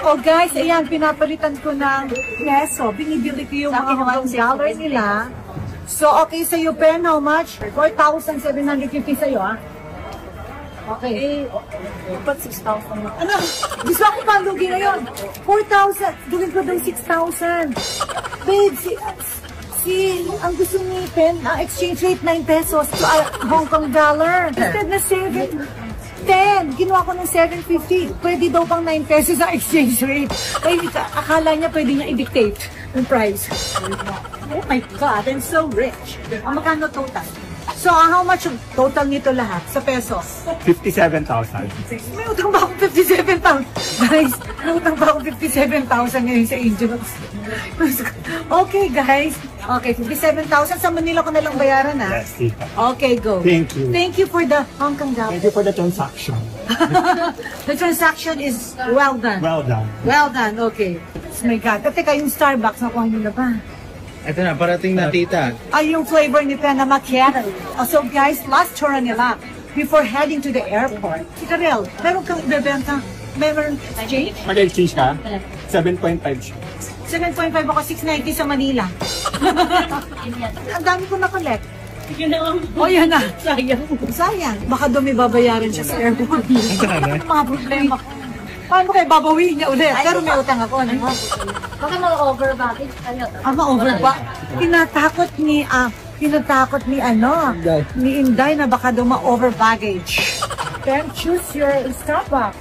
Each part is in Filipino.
Oh guys, ayan, pinapalitan ko ng peso. Binibili ko yung mga $1 nila. So, okay sa'yo, Ben, how much? 4,750 sa'yo, ah. Okay. Ba't 6,000? Ano? Gusto ako palugi ngayon. 4,000. Gawin ko daw 6,000. Babe, ang gusto ni Ben, ang exchange rate 9 pesos to Hong Kong dollar. Instead na 10. Ginawa ko ng 750. Pwede daw pang 9 pesos ang exchange rate. Ay, akala niya pwede niya i-dictate yung price. Oh my God, I'm so rich. Ang magkano total? So, how much yung total nito lahat sa pesos? 57,000. May utang ba akong 57,000? Guys, may utang ba akong 57,000 ngayon sa Angels? Okay, guys. Okay, 57,000. Sa Manila ko na lang bayaran, ha? Yes, tita. Okay, go. Thank you. Thank you for the Hong Kong dollar. Thank you for the transaction. The transaction is well done. Well done. Well done, okay. Oh my God. Teka, yung Starbucks, nakuha nyo na ba? Ito na, parating na tita. Ay, yung flavor ni Pena Macchiato. So guys, last tour nila before heading to the airport. Si Karel, meron kang ibebenta? Meron exchange? Mag-exchange ka? 7.5 siya. 7.5 ako, 690 sa Manila. Ang dami ko na-collect. Oh, yan na. Sayang. Baka dumi babayaran siya sa airport. Ano mga problema ko? Paano kayo babawiin niya ulit? Pero may utang ako. Ano? Baka ma-over baggage kayo. Ma-over ba? Tinatakot ni Inday na baka daw ma-over baggage. Then choose your Starbucks.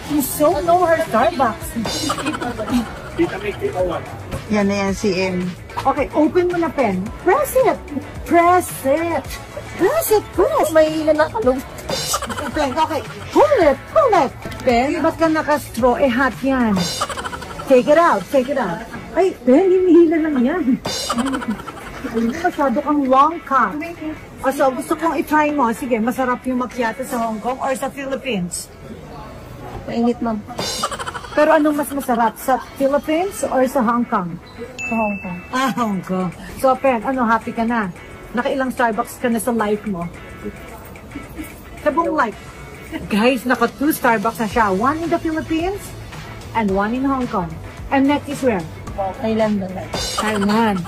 You so know her Starbucks. Tita, make it all. Yan na yan si M. Okay, open mo na pen. Press it. Press it. Press it. Press. May nanakalong. Okay. Pull it. Pull it. Ben, ba't ka naka-straw? Eh, hot yan. Take it out. Take it out. Ay, Ben, hinihila lang yan. Masyado kang Wonka. So, gusto kong i-try mo. Sige, masarap yung macchiato sa Hong Kong or sa Philippines? Mainit, ma'am. Pero anong mas masarap? Sa Philippines or sa Hong Kong? Sa Hong Kong. Ah, Hong Kong. So, Pen, happy ka na? Nakailang Starbucks ka na sa life mo? Sa buong life. Guys, naka 2 Starbucks na siya. 1 in the Philippines and 1 in Hong Kong. And next is where? Thailand. Thailand.